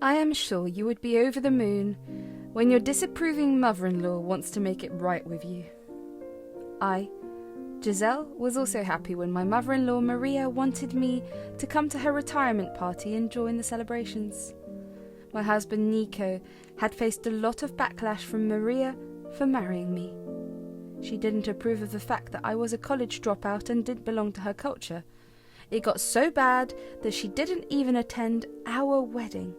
I am sure you would be over the moon when your disapproving mother-in-law wants to make it right with you. I, Giselle, was also happy when my mother-in-law Maria wanted me to come to her retirement party and join the celebrations. My husband Nico had faced a lot of backlash from Maria for marrying me. She didn't approve of the fact that I was a college dropout and didn't belong to her culture. It got so bad that she didn't even attend our wedding.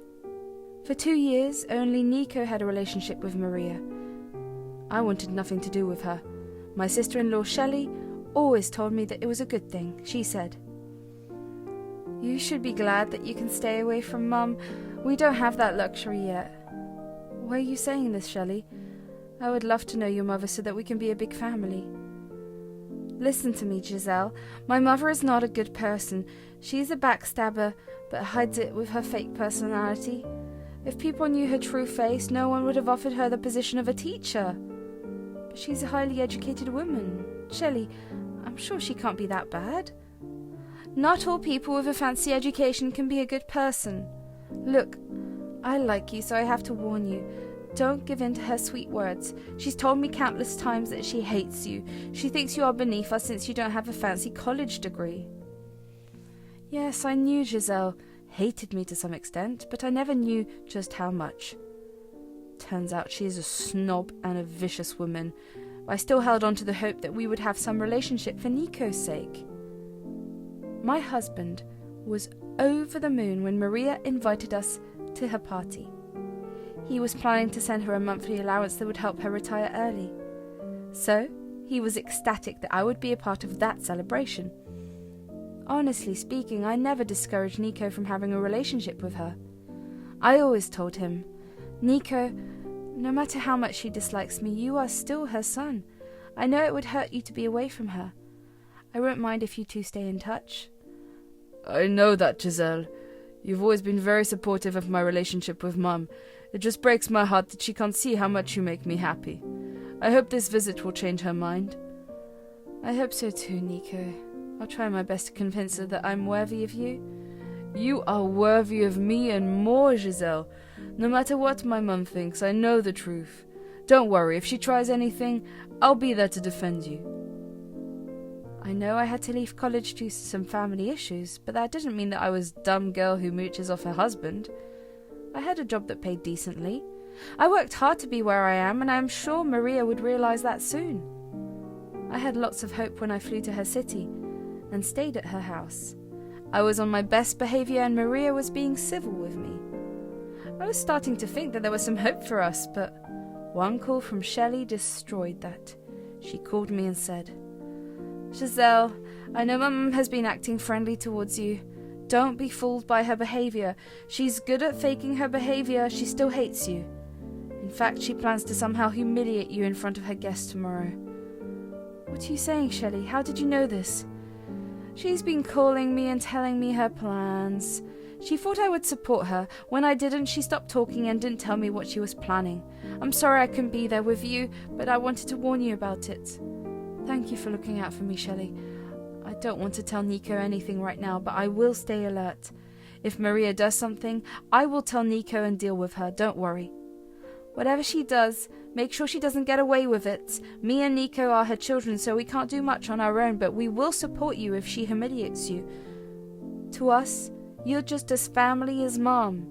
For 2 years, only Nico had a relationship with Maria. I wanted nothing to do with her. My sister-in-law Shelley always told me that it was a good thing. She said, "You should be glad that you can stay away from Mum. We don't have that luxury yet." "Why are you saying this, Shelley? I would love to know your mother so that we can be a big family." "Listen to me, Giselle. My mother is not a good person. She's a backstabber, but hides it with her fake personality. If people knew her true face, no one would have offered her the position of a teacher. But she's a highly educated woman. Shelley, I'm sure she can't be that bad." "Not all people with a fancy education can be a good person. Look, I like you, so I have to warn you. Don't give in to her sweet words. She's told me countless times that she hates you. She thinks you are beneath her since you don't have a fancy college degree." Yes, I knew Giselle hated me to some extent, but I never knew just how much. Turns out she is a snob and a vicious woman. I still held on to the hope that we would have some relationship for Nico's sake. My husband was over the moon when Maria invited us to her party. He was planning to send her a monthly allowance that would help her retire early. So, he was ecstatic that I would be a part of that celebration. Honestly speaking, I never discouraged Nico from having a relationship with her. I always told him, "Nico, no matter how much she dislikes me, you are still her son. I know it would hurt you to be away from her. I won't mind if you two stay in touch." "I know that, Giselle. You've always been very supportive of my relationship with Mum. It just breaks my heart that she can't see how much you make me happy. I hope this visit will change her mind." "I hope so too, Nico. I'll try my best to convince her that I'm worthy of you." "You are worthy of me and more, Giselle. No matter what my mum thinks, I know the truth. Don't worry, if she tries anything, I'll be there to defend you." I know I had to leave college due to some family issues, but that didn't mean that I was a dumb girl who mooches off her husband. I had a job that paid decently. I worked hard to be where I am, and I'm sure Maria would realize that soon. I had lots of hope when I flew to her city and stayed at her house. I was on my best behavior and Maria was being civil with me. I was starting to think that there was some hope for us, but one call from Shelley destroyed that. She called me and said, "Giselle, I know Mum has been acting friendly towards you. Don't be fooled by her behavior. She's good at faking her behavior. She still hates you. In fact, she plans to somehow humiliate you in front of her guests tomorrow." "What are you saying, Shelley? How did you know this?" "She's been calling me and telling me her plans. She thought I would support her. When I didn't, she stopped talking and didn't tell me what she was planning. I'm sorry I couldn't be there with you, but I wanted to warn you about it. Thank you for looking out for me, Shelley. I don't want to tell Nico anything right now, but I will stay alert. If Maria does something, I will tell Nico and deal with her. Don't worry. Whatever she does, make sure she doesn't get away with it. Me and Nico are her children, so we can't do much on our own, but we will support you if she humiliates you. To us, you're just as family as Mom."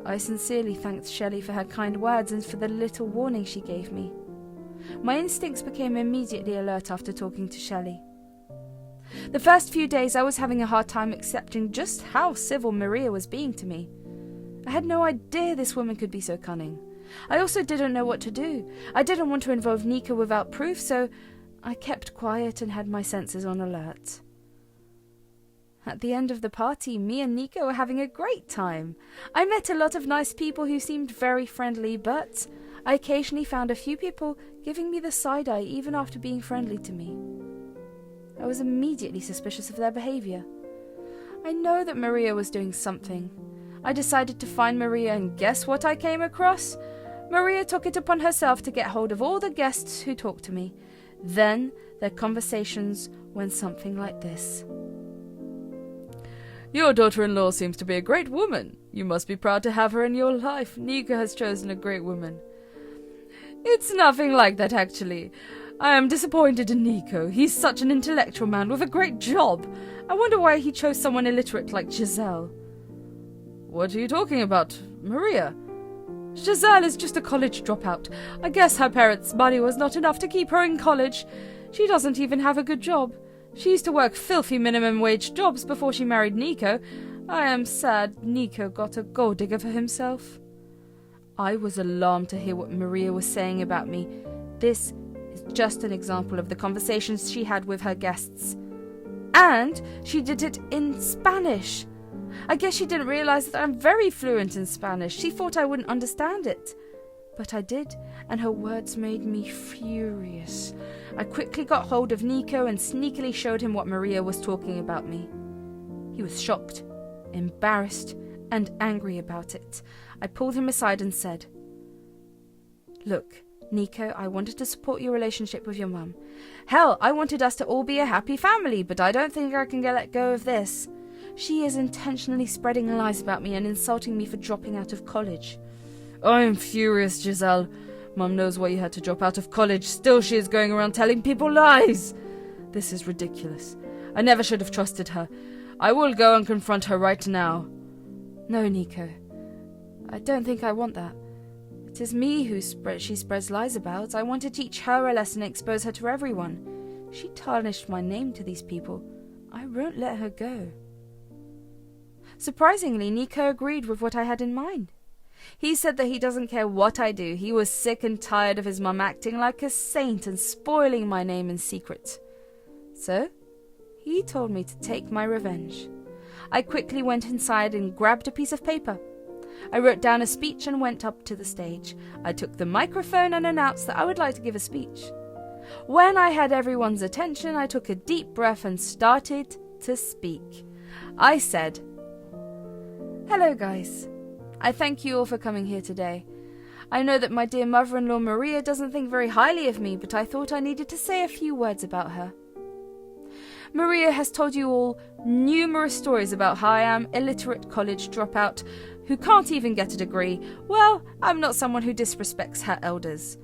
I sincerely thanked Shelley for her kind words and for the little warning she gave me. My instincts became immediately alert after talking to Shelley. The first few days I was having a hard time accepting just how civil Maria was being to me. I had no idea this woman could be so cunning. I also didn't know what to do. I didn't want to involve Nico without proof, so I kept quiet and had my senses on alert. At the end of the party, me and Nico were having a great time. I met a lot of nice people who seemed very friendly, but I occasionally found a few people giving me the side eye even after being friendly to me. I was immediately suspicious of their behavior. I know that Maria was doing something. I decided to find Maria, and guess what I came across? Maria took it upon herself to get hold of all the guests who talked to me. Then their conversations went something like this. Your daughter-in-law seems to be a great woman. You must be proud to have her in your life. Nico has chosen a great woman. It's nothing like that, actually. I am disappointed in Nico. He's such an intellectual man with a great job. I wonder why he chose someone illiterate like Giselle. What are you talking about, Maria? Giselle is just a college dropout. I guess her parents' money was not enough to keep her in college. She doesn't even have a good job. She used to work filthy minimum wage jobs before she married Nico. I am sad Nico got a gold digger for himself. I was alarmed to hear what Maria was saying about me. This is just an example of the conversations she had with her guests. And she did it in Spanish. I guess she didn't realize that I'm very fluent in Spanish. She thought I wouldn't understand it. But I did, and her words made me furious. I quickly got hold of Nico and sneakily showed him what Maria was talking about me. He was shocked, embarrassed, and angry about it. I pulled him aside and said, "Look, Nico, I wanted to support your relationship with your mum. Hell, I wanted us to all be a happy family, but I don't think I can let go of this. She is intentionally spreading lies about me and insulting me for dropping out of college." "I am furious, Giselle. Mum knows why you had to drop out of college. Still she is going around telling people lies. This is ridiculous. I never should have trusted her. I will go and confront her right now." "No, Nico. I don't think I want that. It is me who she spreads lies about. I want to teach her a lesson and expose her to everyone. She tarnished my name to these people. I won't let her go." Surprisingly, Nico agreed with what I had in mind. He said that he doesn't care what I do. He was sick and tired of his mum acting like a saint and spoiling my name in secret. So, he told me to take my revenge. I quickly went inside and grabbed a piece of paper. I wrote down a speech and went up to the stage. I took the microphone and announced that I would like to give a speech. When I had everyone's attention, I took a deep breath and started to speak. I said, "Hello, guys. I thank you all for coming here today. I know that my dear mother-in-law Maria doesn't think very highly of me, but I thought I needed to say a few words about her. Maria has told you all numerous stories about how I am illiterate college dropout who can't even get a degree. Well, I'm not someone who disrespects her elders.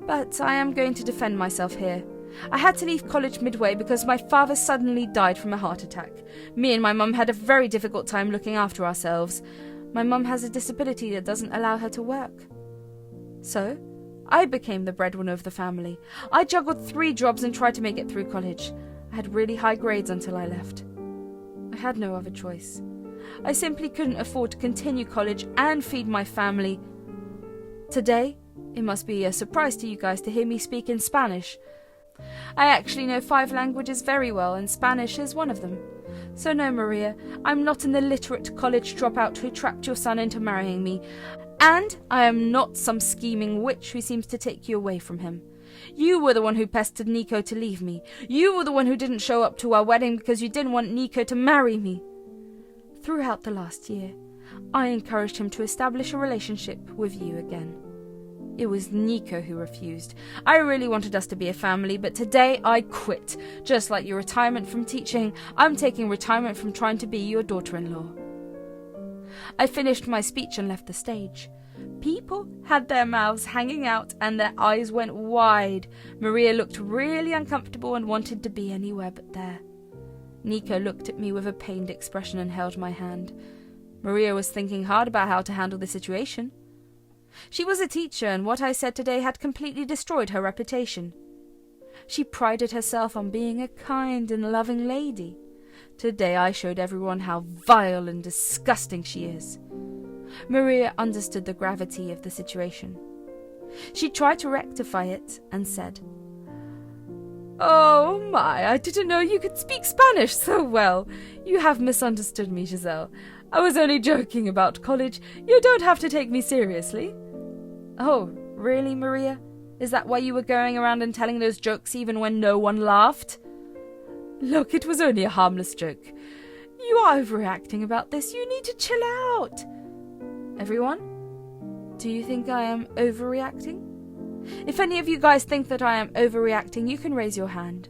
But I am going to defend myself here. I had to leave college midway because my father suddenly died from a heart attack. Me and my mum had a very difficult time looking after ourselves. My mum has a disability that doesn't allow her to work. So, I became the breadwinner of the family. I juggled 3 jobs and tried to make it through college. I had really high grades until I left. I had no other choice. I simply couldn't afford to continue college and feed my family. Today, it must be a surprise to you guys to hear me speak in Spanish. I actually know 5 languages very well, and Spanish is one of them. So no, Maria, I'm not an illiterate college dropout who trapped your son into marrying me, and I am not some scheming witch who seems to take you away from him. You were the one who pestered Nico to leave me. You were the one who didn't show up to our wedding because you didn't want Nico to marry me. Throughout the last year, I encouraged him to establish a relationship with you again. It was Nico who refused. I really wanted us to be a family, but today I quit. Just like your retirement from teaching, I'm taking retirement from trying to be your daughter-in-law." I finished my speech and left the stage. People had their mouths hanging out and their eyes went wide. Maria looked really uncomfortable and wanted to be anywhere but there. Nico looked at me with a pained expression and held my hand. Maria was thinking hard about how to handle the situation. She was a teacher, and what I said today had completely destroyed her reputation. She prided herself on being a kind and loving lady. Today I showed everyone how vile and disgusting she is. Maria understood the gravity of the situation. She tried to rectify it and said, "Oh my, I didn't know you could speak Spanish so well. You have misunderstood me, Giselle. I was only joking about college. You don't have to take me seriously." "Oh, really, Maria? Is that why you were going around and telling those jokes even when no one laughed?" "Look, it was only a harmless joke. You are overreacting about this. You need to chill out." Everyone, do you think I am overreacting? If any of you guys think that I am overreacting, you can raise your hand.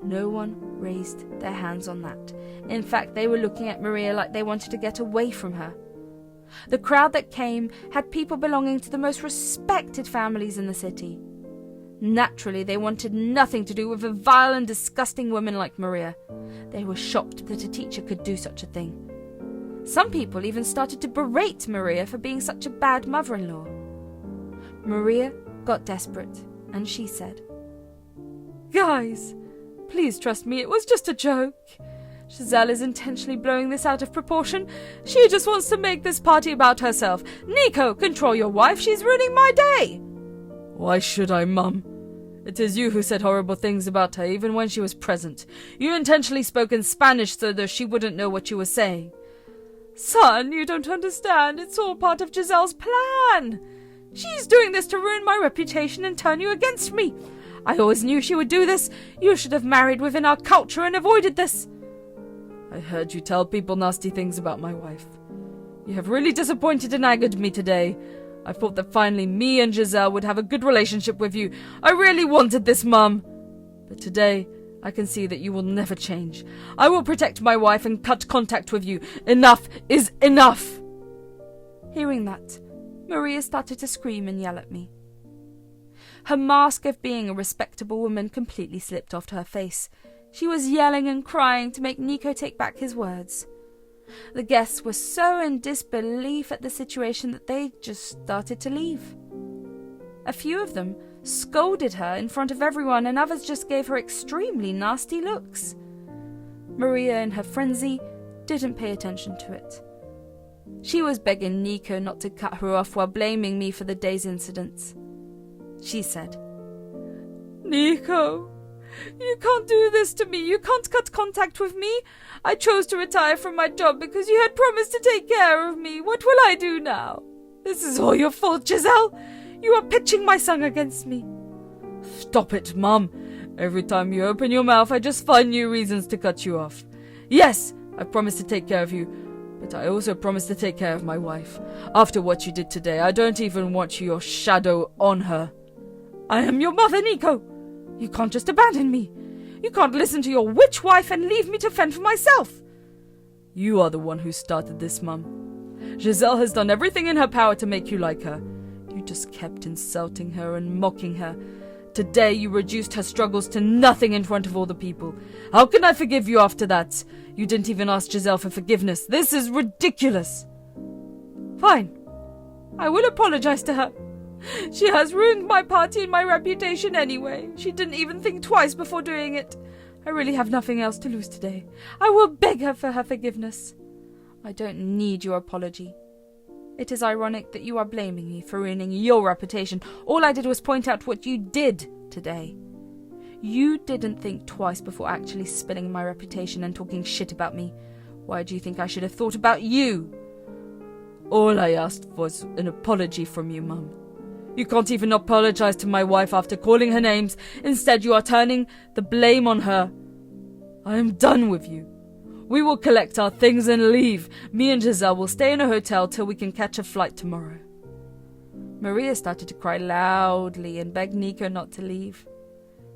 No one raised their hands on that. In fact, they were looking at Maria like they wanted to get away from her. The crowd that came had people belonging to the most respected families in the city. Naturally, they wanted nothing to do with a vile and disgusting woman like Maria. They were shocked that a teacher could do such a thing. Some people even started to berate Maria for being such a bad mother-in-law. Maria got desperate, and she said, "Guys, please trust me, it was just a joke. Giselle is intentionally blowing this out of proportion. She just wants to make this party about herself. Nico, control your wife, she's ruining my day." Why should I, Mum? It is you who said horrible things about her, even when she was present. You intentionally spoke in Spanish so that she wouldn't know what you were saying. Son, you don't understand. It's all part of Giselle's plan. She's doing this to ruin my reputation and turn you against me. I always knew she would do this. You should have married within our culture and avoided this. I heard you tell people nasty things about my wife. You have really disappointed and angered me today. I thought that finally me and Giselle would have a good relationship with you. I really wanted this, Mum. But today, I can see that you will never change. I will protect my wife and cut contact with you. Enough is enough. Hearing that, Maria started to scream and yell at me. Her mask of being a respectable woman completely slipped off her face. She was yelling and crying to make Nico take back his words. The guests were so in disbelief at the situation that they just started to leave. A few of them scolded her in front of everyone, and others just gave her extremely nasty looks. Maria, in her frenzy, didn't pay attention to it. She was begging Nico not to cut her off while blaming me for the day's incidents. She said, "Nico, you can't do this to me. You can't cut contact with me. I chose to retire from my job because you had promised to take care of me. What will I do now? This is all your fault, Giselle. You are pitching my son against me." Stop it, Mum. Every time you open your mouth, I just find new reasons to cut you off. Yes, I promised to take care of you, but I also promised to take care of my wife. After what you did today, I don't even want your shadow on her. I am your mother, Nico. You can't just abandon me. You can't listen to your witch wife and leave me to fend for myself. You are the one who started this, Mum. Giselle has done everything in her power to make you like her. You just kept insulting her and mocking her. Today you reduced her struggles to nothing in front of all the people. How can I forgive you after that? You didn't even ask Giselle for forgiveness. This is ridiculous. Fine. I will apologize to her. She has ruined my party and my reputation anyway. She didn't even think twice before doing it. I really have nothing else to lose today. I will beg her for her forgiveness. I don't need your apology. It is ironic that you are blaming me for ruining your reputation. All I did was point out what you did today. You didn't think twice before actually spilling my reputation and talking shit about me. Why do you think I should have thought about you? All I asked was an apology from you, Mum. You can't even apologize to my wife after calling her names. Instead, you are turning the blame on her. I am done with you. We will collect our things and leave. Me and Giselle will stay in a hotel till we can catch a flight tomorrow. Maria started to cry loudly and begged Nico not to leave.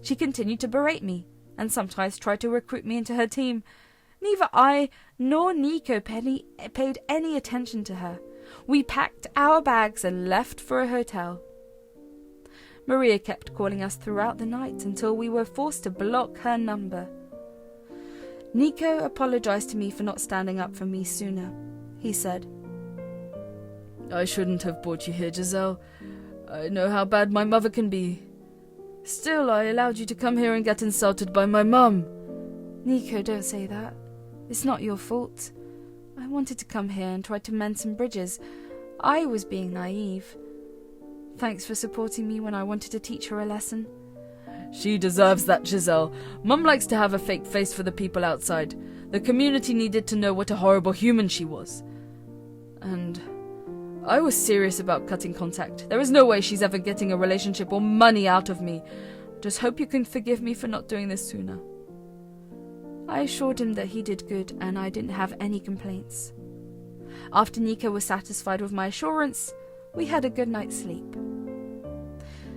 She continued to berate me and sometimes tried to recruit me into her team. Neither I nor Nico paid any attention to her. We packed our bags and left for a hotel. Maria kept calling us throughout the night until we were forced to block her number. Nico apologized to me for not standing up for me sooner. He said, I shouldn't have brought you here, Giselle. I know how bad my mother can be. Still, I allowed you to come here and get insulted by my mum. Nico, don't say that. It's not your fault. I wanted to come here and try to mend some bridges. I was being naive. Thanks for supporting me when I wanted to teach her a lesson. She deserves that, Giselle. Mum likes to have a fake face for the people outside. The community needed to know what a horrible human she was. And I was serious about cutting contact. There is no way she's ever getting a relationship or money out of me. Just hope you can forgive me for not doing this sooner. I assured him that he did good and I didn't have any complaints. After Nico was satisfied with my assurance, we had a good night's sleep.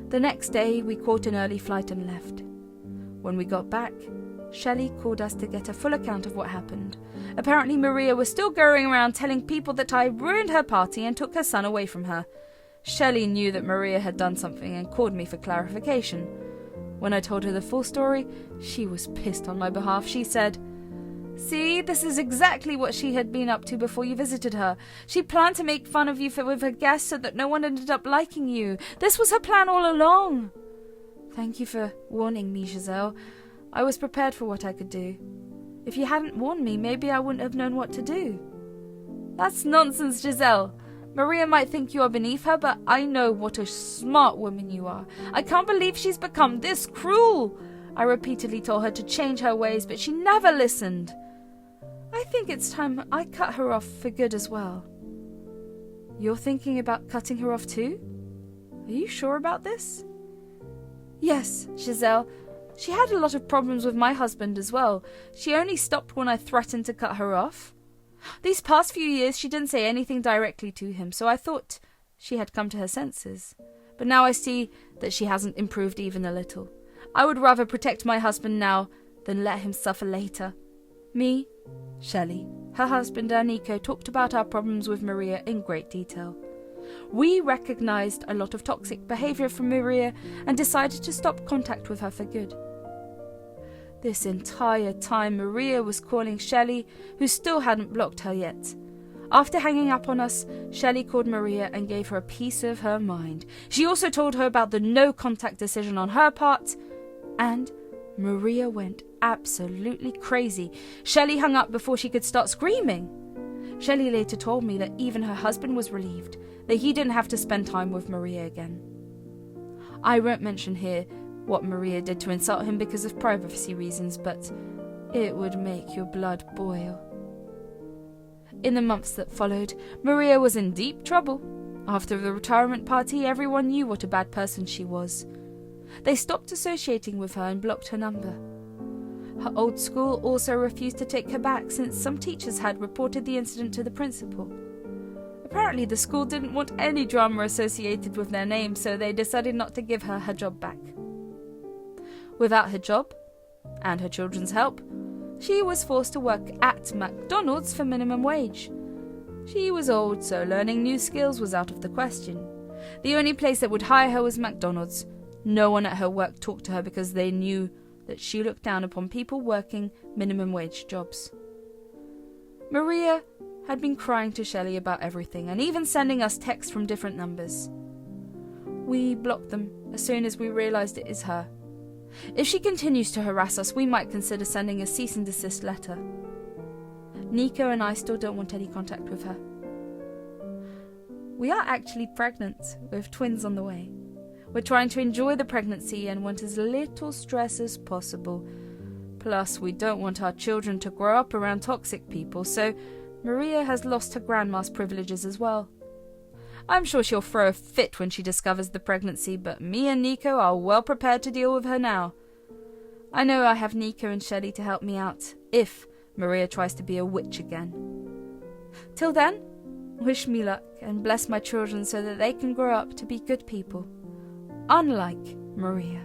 The next day, we caught an early flight and left. When we got back, Shelley called us to get a full account of what happened. Apparently Maria was still going around telling people that I ruined her party and took her son away from her. Shelley knew that Maria had done something and called me for clarification. When I told her the full story, she was pissed on my behalf. She said, "See, this is exactly what she had been up to before you visited her. She planned to make fun of you with her guests so that no one ended up liking you. This was her plan all along." "Thank you for warning me, Giselle. I was prepared for what I could do. If you hadn't warned me, maybe I wouldn't have known what to do." "That's nonsense, Giselle. Maria might think you are beneath her, but I know what a smart woman you are. I can't believe she's become this cruel." I repeatedly told her to change her ways, but she never listened. I think it's time I cut her off for good as well. "You're thinking about cutting her off too? Are you sure about this?" "Yes, Giselle. She had a lot of problems with my husband as well. She only stopped when I threatened to cut her off. These past few years she didn't say anything directly to him, so I thought she had come to her senses. But now I see that she hasn't improved even a little. I would rather protect my husband now than let him suffer later." Me, Shelley, her husband and Nico talked about our problems with Maria in great detail. We recognized a lot of toxic behavior from Maria and decided to stop contact with her for good. This entire time Maria was calling Shelley, who still hadn't blocked her yet. After hanging up on us, Shelley called Maria and gave her a piece of her mind. She also told her about the no-contact decision on her part, and Maria went absolutely crazy. Shelley hung up before she could start screaming. Shelley later told me that even her husband was relieved that he didn't have to spend time with Maria again. I won't mention here what Maria did to insult him because of privacy reasons, but it would make your blood boil. In the months that followed, Maria was in deep trouble. After the retirement party, everyone knew what a bad person she was. They stopped associating with her and blocked her number. Her old school also refused to take her back since some teachers had reported the incident to the principal. Apparently the school didn't want any drama associated with their name, so they decided not to give her job back. Without her job, and her children's help, she was forced to work at McDonald's for minimum wage. She was old, so learning new skills was out of the question. The only place that would hire her was McDonald's. No one at her work talked to her because they knew that she looked down upon people working minimum wage jobs. Maria had been crying to Shelley about everything and even sending us texts from different numbers. We blocked them as soon as we realized it is her. If she continues to harass us, we might consider sending a cease and desist letter. Nico and I still don't want any contact with her. We are actually pregnant, with twins on the way. We're trying to enjoy the pregnancy and want as little stress as possible. Plus, we don't want our children to grow up around toxic people, so Maria has lost her grandma's privileges as well. I'm sure she'll throw a fit when she discovers the pregnancy, but me and Nico are well prepared to deal with her now. I know I have Nico and Shelley to help me out, if Maria tries to be a witch again. Till then, wish me luck and bless my children so that they can grow up to be good people, unlike Maria.